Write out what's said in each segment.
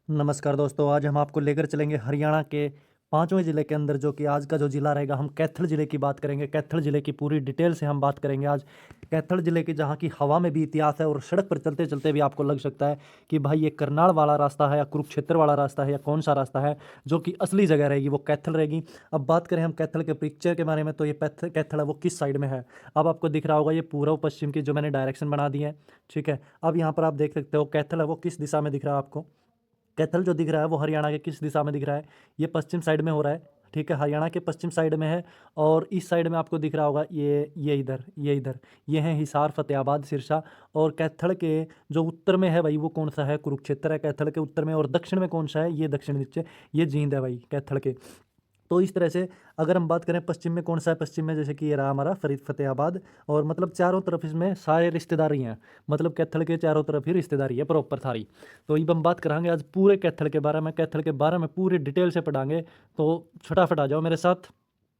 नमस्कार दोस्तों, आज हम आपको लेकर चलेंगे हरियाणा के पाँचवें ज़िले के अंदर, जो कि आज का जो ज़िला रहेगा, हम कैथल ज़िले की बात करेंगे। कैथल ज़िले की पूरी डिटेल से हम बात करेंगे आज। कैथल ज़िले की, जहाँ की हवा में भी इतिहास है और सड़क पर चलते-चलते भी आपको लग सकता है कि भाई ये करनाल वाला रास्ता है या कुरुक्षेत्र वाला रास्ता है या कौन-सा रास्ता है, जो कि असली जगह रहेगी वो कैथल रहेगी। अब बात करें हम कैथल के पिक्चर के बारे में, तो ये कैथल है वो किस साइड में है? अब आपको दिख रहा होगा ये पूर्व-पश्चिम की जो मैंने डायरेक्शन बना दी है, ठीक है? अब यहाँ पर आप देख सकते हो कैथल है वो किस दिशा में दिख रहा है आपको? कैथल जो दिख रहा है वो हरियाणा के किस दिशा में दिख रहा है? ये पश्चिम साइड में हो रहा है, ठीक है? हरियाणा के पश्चिम साइड में है। और इस साइड में आपको दिख रहा होगा ये इधर ये है हिसार, फतेहाबाद, सिरसा। और कैथल के जो उत्तर में है भाई, वो कौन सा है? कुरुक्षेत्र है कैथल के उत्तर में। और दक्षिण में कौन सा है? ये दक्षिण नीचे, ये जींद है भाई कैथल के। तो इस तरह से अगर हम बात करें पश्चिम में कौन सा है, पश्चिम में जैसे कि ये रहा हमारा फतेहाबाद। और मतलब चारों तरफ इसमें सारे रिश्तेदारी हैं, मतलब कैथल के चारों तरफ ही रिश्तेदारी है प्रॉपर सारी। तो अब हम बात करांगे आज पूरे कैथल के बारे में, कैथल के बारे में पूरी डिटेल से पढ़ांगे। तो फटाफट आ जाओ मेरे साथ,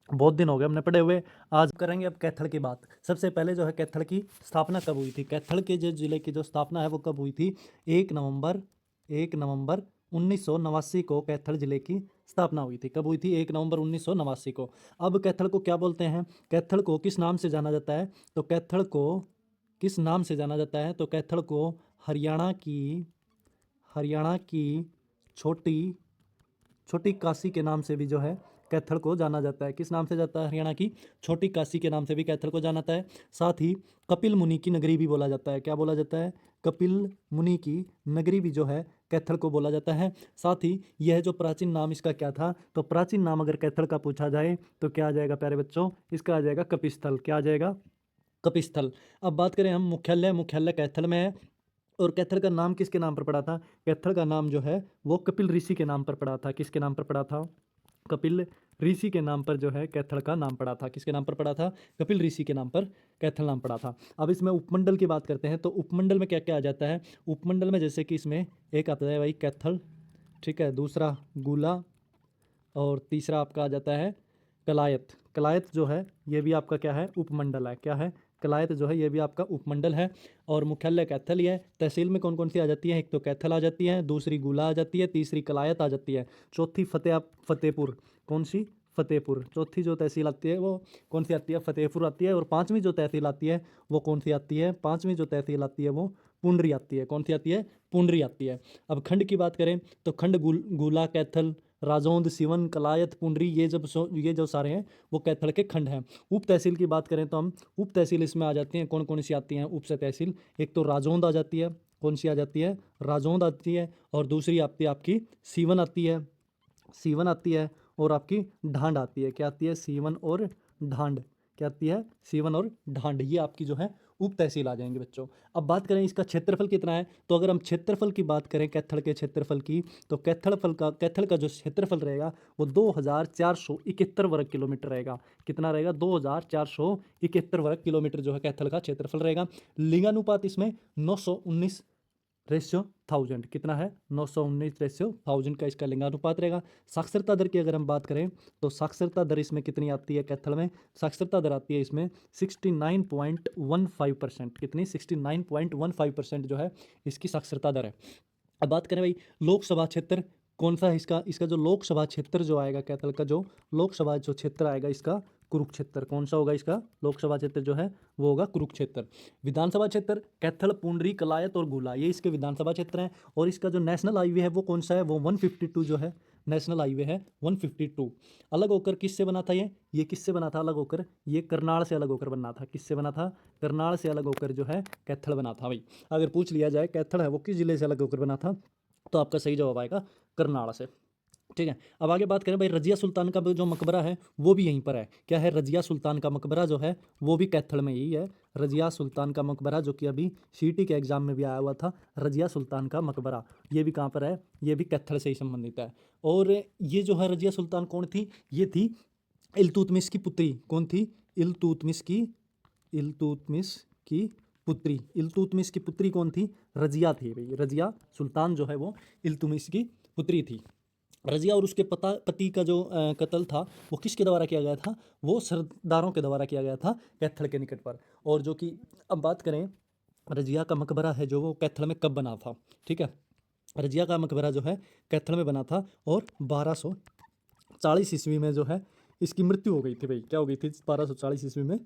बहुत दिन हो गए हमने पढ़े हुए। आज करेंगे अब कैथल की बात। सबसे पहले जो है कैथल की स्थापना कब हुई थी? कैथल के जो जिले की जो स्थापना है वो कब हुई थी? 1 नवंबर 1989 को कैथल जिले की स्थापना हुई थी। कब हुई थी? 1 नवंबर 1989 को। अब कैथल को क्या बोलते हैं? कैथल को किस नाम से जाना जाता है? तो कैथल को किस नाम से जाना जाता है? तो कैथल को हरियाणा की छोटी छोटी काशी के नाम से भी जो है कैथल को जाना जाता है। किस नाम से जाता है? हरियाणा की छोटी काशी के नाम से भी कैथल को जाना जाता है। साथ ही कपिल मुनि की नगरी भी बोला जाता है। क्या बोला जाता है? कपिल मुनि की नगरी भी जो है कैथल को बोला जाता है। साथ ही यह जो प्राचीन नाम इसका क्या था? तो प्राचीन नाम अगर कैथल का पूछा जाए तो क्या आ जाएगा प्यारे बच्चों? इसका आ जाएगा कपिस्थल। क्या आ जाएगा? कपिस्थल। अब बात करें हम मुख्यालय, मुख्यालय कैथल में है। और कैथल का नाम किसके नाम पर पड़ा था? कैथल का नाम जो है वो कपिल ऋषि के नाम पर पड़ा था। किसके नाम पर पड़ा था? कपिल ऋषि के नाम पर जो है कैथल का नाम पड़ा था। किसके नाम पर पड़ा था? कपिल ऋषि के नाम पर कैथल नाम पड़ा था। अब इसमें उपमंडल की बात करते हैं, तो उपमंडल में क्या क्या आ जाता है? उपमंडल में जैसे कि इसमें एक आता है भाई कैथल, ठीक है, दूसरा गुला, और तीसरा आपका आ जाता है कलायत। कलायत जो है ये भी आपका क्या है? उपमंडल है। क्या है? कलायत जो है ये भी आपका उपमंडल है। और मुख्यालय कैथल ही है। तहसील में कौन कौन सी आ जाती है? एक तो कैथल आ जाती है, दूसरी गुला आ जाती है, तीसरी कलायत आ जाती है, चौथी फतेहपुर। कौन सी? फतेहपुर। चौथी जो तहसील आती है वो कौन सी आती है? फतेहपुर आती है। और पांचवी जो तहसील आती है वो कौन सी आती है? पांचवी जो तहसील आती है वो पुंडरी आती है। कौन सी आती है? पुंडरी आती है। अब खंड की बात करें तो खंड गुला, कैथल, राजौंद, सिवन, कलायत, पुंडरी, ये जो सारे हैं वो कैथल के खंड हैं। उप तहसील की बात करें तो हम उप तहसील इसमें आ जाती हैं। कौन कौन सी आती हैं उप से तहसील? एक तो राजौंद आ जाती है। कौन सी आ जाती है? राजौंद आती है। और दूसरी आती है आपकी सीवन आती है। सीवन आती है। और आपकी ढांड आती है। क्या आती है? सीवन और ढांड। क्या आती है? सीवन और ढांड। ये आपकी जो है उप तहसील आ जाएंगे बच्चों। अब बात करें इसका क्षेत्रफल कितना है, तो अगर हम क्षेत्रफल की बात करें कैथल के क्षेत्रफल की, तो कैथल का जो क्षेत्रफल रहेगा वो 2471 वर्ग किलोमीटर रहेगा। कितना रहेगा? 2471 वर्ग किलोमीटर जो है कैथल का क्षेत्रफल रहेगा। लिंगानुपात इसमें 919 रेशियो 1000। कितना है? 919 रेशियो 1000 का इसका लिंगानुपात रहेगा। साक्षरता दर की अगर हम बात करें तो साक्षरता दर इसमें कितनी आती है कैथल में? साक्षरता दर आती है इसमें 69.15%। कितनी? 69.15% जो है इसकी साक्षरता दर है। अब बात करें भाई लोकसभा क्षेत्र कौन सा है इसका? इसका जो लोकसभा क्षेत्र जो आएगा कैथल का, जो लोकसभा जो क्षेत्र आएगा इसका, कुरुक्षेत्र। कौन सा होगा इसका लोकसभा क्षेत्र जो है? वो होगा कुरुक्षेत्र। विधानसभा क्षेत्र कैथल, पुंडरी, कलायत और गुला, ये इसके विधानसभा क्षेत्र हैं। और इसका जो नेशनल हाईवे है वो कौन सा है? वो 152 जो है नेशनल हाईवे है 152। अलग होकर किससे बना था ये किससे बना था अलग होकर? ये करनाल से अलग होकर बना था। किससे बना था? करनाल से अलग होकर जो है कैथल बना था भाई। अगर पूछ लिया जाए कैथल है वो किस जिले से अलग होकर बना था, तो आपका सही जवाब आएगा करनाल से। ठीक है। अब आगे बात करें भाई, रजिया सुल्तान का जो मकबरा है वो भी यहीं पर है। क्या है? रजिया सुल्तान का मकबरा जो है वो भी कैथल में ही है। रजिया सुल्तान का मकबरा, जो कि अभी सीटी के एग्जाम में भी आया हुआ था, रजिया सुल्तान का मकबरा, ये भी कहाँ पर है? ये भी कैथल से ही संबंधित है। और ये जो है रजिया सुल्तान कौन थी? ये थी इल्तुतमिश की पुत्री। कौन थी? इल्तुतमिश की पुत्री। इल्तुतमिश की पुत्री कौन थी? रजिया थी भाई। रजिया सुल्तान जो है वो इल्तुतमिश की पुत्री थी। रजिया और उसके पति का जो कत्ल था वो किसके द्वारा किया गया था? वो सरदारों के द्वारा किया गया था कैथल के निकट पर। और जो कि अब बात करें रजिया का मकबरा है जो वो कैथल में कब बना था, ठीक है, रजिया का मकबरा जो है कैथल में बना था और 1240 ईस्वी में जो है इसकी मृत्यु हो गई थी भाई। क्या हो गई थी 1240 ईस्वी में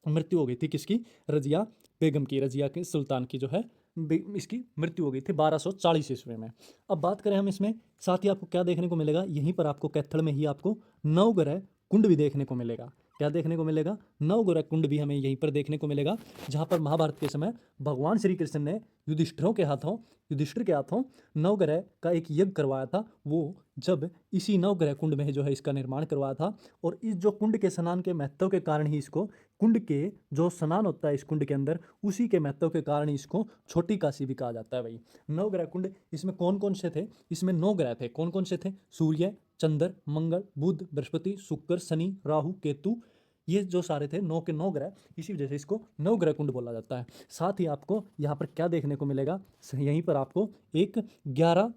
मृत्यु हो गई थी किसकी? रजिया बेगम की, रजिया के सुल्तान की जो है इसकी मृत्यु हो गई थी 1240 ईस्वी में। अब बात करें हम इसमें, साथ ही आपको क्या देखने को मिलेगा, यहीं पर आपको कैथल में ही आपको नवग्रह कुंड भी देखने को मिलेगा। क्या देखने को मिलेगा? नवग्रह कुंड भी हमें यहीं पर देखने को मिलेगा, जहाँ पर महाभारत के समय भगवान श्री कृष्ण ने युधिष्ठिर के हाथों नवग्रह का एक यज्ञ करवाया था। वो जब इसी नवग्रह कुंड में जो है इसका निर्माण करवाया था, और इस जो कुंड के स्नान के महत्व के कारण ही इसको, कुंड के जो स्नान होता है इस कुंड के अंदर, उसी के महत्व के कारण इसको छोटी काशी भी कहा जाता है भाई। नवग्रह कुंड, इसमें कौन कौन से थे? इसमें 9 ग्रह थे। कौन कौन से थे? सूर्य, चंद्र, मंगल, बुध, बृहस्पति, शुक्र, शनि, राहु, केतु, ये जो सारे थे 9 के 9 ग्रह, इसी वजह से इसको नवग्रह कुंड बोला जाता है। साथ ही आपको यहाँ पर क्या देखने को मिलेगा? यहीं पर आपको एक 11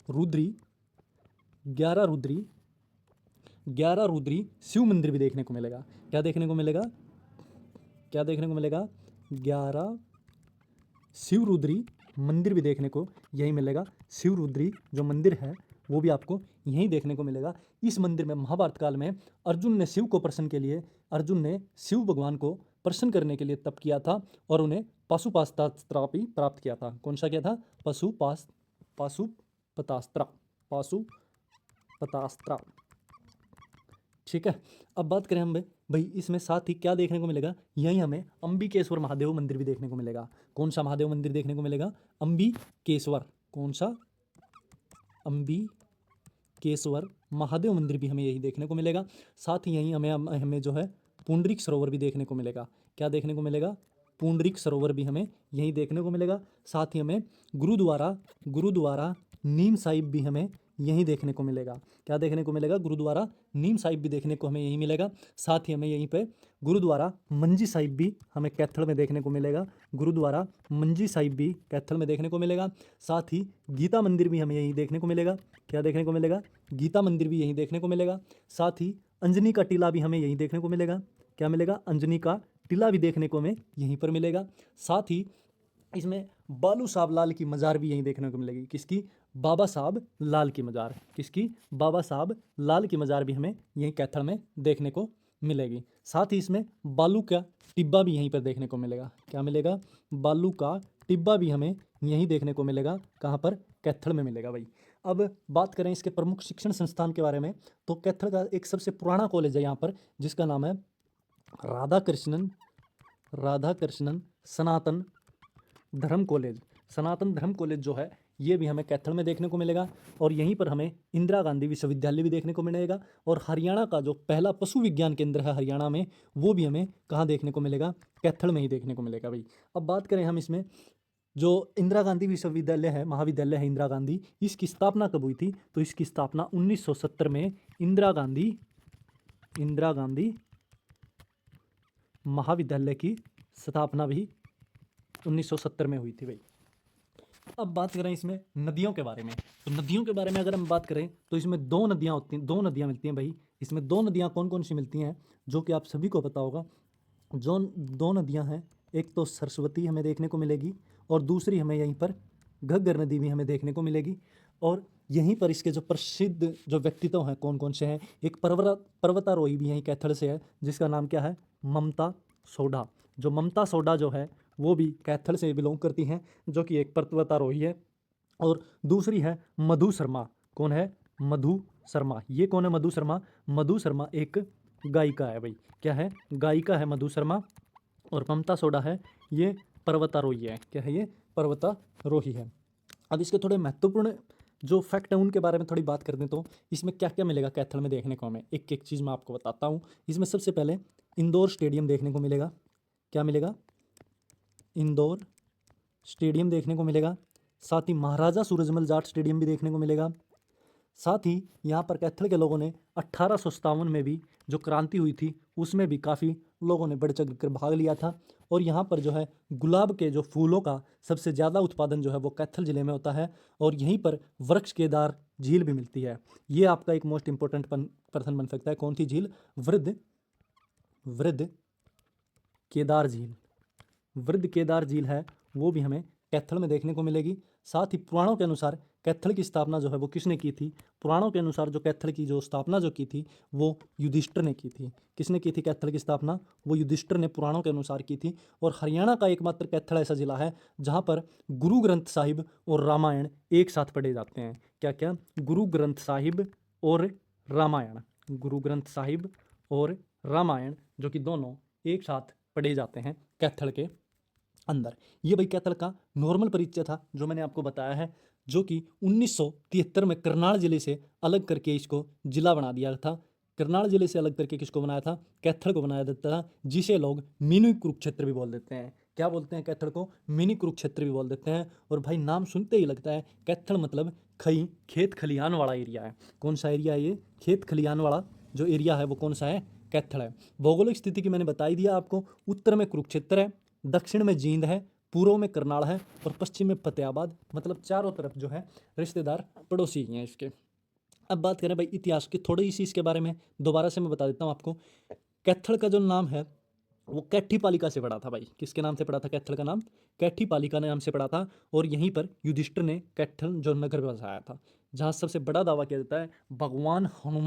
रुद्री 11 रुद्री शिव मंदिर भी देखने को मिलेगा। क्या देखने को मिलेगा? 11 शिव रुद्री मंदिर भी देखने को यही मिलेगा। शिव रुद्री जो मंदिर है वो भी आपको यहीं देखने को मिलेगा। इस मंदिर में महाभारत काल में अर्जुन ने शिव भगवान को प्रसन्न करने के लिए तप किया था, और उन्हें पाशुपतास्त्र भी प्राप्त किया था। कौन सा किया था? पाशुपतास्त्र। ठीक है। अब बात करें हम भाई इसमें साथ ही क्या देखने को मिलेगा, यहीं हमें अंबिकेश्वर महादेव मंदिर भी देखने को मिलेगा। कौन सा महादेव मंदिर देखने को मिलेगा? अंबिकेश्वर। कौन सा? अंबिकेश्वर महादेव मंदिर भी हमें यही देखने को मिलेगा। साथ ही यहीं हमें जो है पुंडरीक सरोवर भी देखने को मिलेगा। क्या देखने को मिलेगा? पुंडरीक सरोवर भी हमें यहीं देखने को मिलेगा। साथ ही हमें गुरुद्वारा नीम साहिब भी हमें यहीं देखने को मिलेगा। क्या देखने को मिलेगा? गुरुद्वारा नीम साहिब भी देखने को हमें यहीं मिलेगा। साथ ही हमें यहीं पे गुरुद्वारा मंजी साहिब भी हमें कैथल में देखने को मिलेगा। गुरुद्वारा मंजी साहिब भी कैथल में देखने को मिलेगा। साथ ही गीता मंदिर भी हमें यहीं देखने को मिलेगा। क्या देखने को मिलेगा? गीता मंदिर भी यहीं देखने को मिलेगा। साथ ही अंजनी का टीला भी हमें यहीं देखने को मिलेगा। क्या मिलेगा? अंजनी का टीला भी देखने को हमें यहीं पर मिलेगा। साथ ही इसमें बालू साहब लाल की मज़ार भी यहीं देखने को मिलेगी। किसकी? बाबा साहब लाल की मज़ार। किसकी? बाबा साहब लाल की मज़ार भी हमें यहीं कैथल में देखने को मिलेगी। साथ ही इसमें बालू का टिब्बा भी यहीं पर देखने को मिलेगा। क्या मिलेगा? बालू का टिब्बा भी हमें यहीं देखने को मिलेगा। कहाँ पर? कैथल में मिलेगा भाई। अब बात करें इसके प्रमुख शिक्षण संस्थान के बारे में, तो कैथल का एक सबसे पुराना कॉलेज है यहाँ पर, जिसका नाम है राधा कृष्णन सनातन धर्म कॉलेज जो है ये भी हमें कैथल में देखने को मिलेगा। और यहीं पर हमें इंदिरा गांधी विश्वविद्यालय भी देखने को मिलेगा। और हरियाणा का जो पहला पशु विज्ञान केंद्र है हरियाणा में, वो भी हमें कहाँ देखने को मिलेगा? कैथल में ही देखने को मिलेगा भाई। अब बात करें हम इसमें, जो इंदिरा गांधी विश्वविद्यालय है, महाविद्यालय है इंदिरा गांधी, इसकी स्थापना कब हुई थी? तो इसकी स्थापना 1970 में इंदिरा गांधी महाविद्यालय की स्थापना भी 1970 में हुई थी भाई। अब बात करें इसमें नदियों के बारे में, तो नदियों के बारे में अगर हम बात करें तो इसमें 2 नदियाँ मिलती हैं भाई। इसमें 2 नदियाँ कौन कौन सी मिलती हैं, जो कि आप सभी को पता होगा। जो 2 नदियाँ हैं, एक तो सरस्वती हमें देखने को मिलेगी, और दूसरी हमें यहीं पर घग्गर नदी भी हमें देखने को मिलेगी। और यहीं पर इसके जो प्रसिद्ध जो व्यक्तित्व हैं कौन कौन से हैं, एक पर्वतारोही भी यहीं कैथल से है, जिसका नाम क्या है? ममता सोढा। जो ममता सोढा जो है वो भी कैथल से बिलोंग करती हैं, जो कि एक पर्वतारोही है। और दूसरी है मधु शर्मा। कौन है? मधु शर्मा। ये कौन है मधु शर्मा? मधु शर्मा एक गायिका है भाई। क्या है? गायिका है मधु शर्मा। और ममता सोढा है ये पर्वतारोही है। क्या है? ये पर्वतारोही है। अब इसके थोड़े महत्वपूर्ण जो फैक्ट है उनके बारे में थोड़ी बात कर दें, तो इसमें क्या क्या मिलेगा कैथल में देखने को हमें, एक एक चीज़ मैं आपको बताता हूँ। इसमें सबसे पहले इंदौर स्टेडियम देखने को मिलेगा। क्या मिलेगा? इंदौर स्टेडियम देखने को मिलेगा। साथ ही महाराजा सूरजमल जाट स्टेडियम भी देखने को मिलेगा। साथ ही यहाँ पर कैथल के लोगों ने 1857 में भी जो क्रांति हुई थी उसमें भी काफ़ी लोगों ने बढ़ चढ़ कर भाग लिया था। और यहाँ पर जो है गुलाब के जो फूलों का सबसे ज़्यादा उत्पादन जो है वो कैथल ज़िले में होता है। और यहीं पर वृक्ष केदार झील भी मिलती है। ये आपका एक मोस्ट इंपॉर्टेंट पर्सन बन सकता है। कौन सी झील? वृद्ध केदार झील है, वो भी हमें कैथल में देखने को मिलेगी। साथ ही पुराणों के अनुसार कैथल की स्थापना जो है वो किसने की थी? पुराणों के अनुसार जो कैथल की जो स्थापना जो की थी वो युधिष्ठिर ने की थी। किसने की थी कैथल की स्थापना? वो युधिष्ठिर ने पुराणों के अनुसार की थी। और हरियाणा का एकमात्र कैथल ऐसा जिला है जहाँ पर गुरु ग्रंथ साहिब और रामायण एक साथ पढ़े जाते हैं। क्या क्या? गुरु ग्रंथ साहिब और रामायण। गुरु ग्रंथ साहिब और रामायण जो कि दोनों एक साथ पढ़े जाते हैं कैथल के अंदर। ये भाई कैथल का नॉर्मल परिचय था जो मैंने आपको बताया है, जो कि 1973 में करनाल जिले से अलग करके इसको जिला बना दिया था। करनाल जिले से अलग करके किसको बनाया था? कैथल को बनाया जाता था, जिसे लोग मिनी कुरुक्षेत्र भी बोल देते हैं। क्या बोलते हैं कैथल को? मिनी कुरुक्षेत्र भी बोल देते हैं। और भाई नाम सुनते ही लगता है कैथल मतलब खई, खेत खलिहान वाला एरिया है। कौन सा एरिया है ये? खेत खलिहान वाला जो एरिया है वो कौन सा है? कैथल है। भौगोलिक स्थिति की मैंने बता ही दिया आपको। उत्तर में कुरुक्षेत्र है, दक्षिण में जींद है, पूर्व में करनाल है और पश्चिम में फतेहाबाद। मतलब चारों तरफ जो है रिश्तेदार पड़ोसी ही हैं इसके। अब बात करें भाई इतिहास की, थोड़ी सी इसके बारे में दोबारा से मैं बता देता हूँ आपको। कैथल का जो नाम है वो कैठी पालिका से पड़ा था भाई। किसके नाम से पड़ा था कैथल का नाम? कैठी पालिका नाम से पड़ा था। और यहीं पर युधिष्ठिर ने कैथल जो नगर बसाया था, जहाँ सबसे बड़ा दावा किया जाता है भगवान हनुमान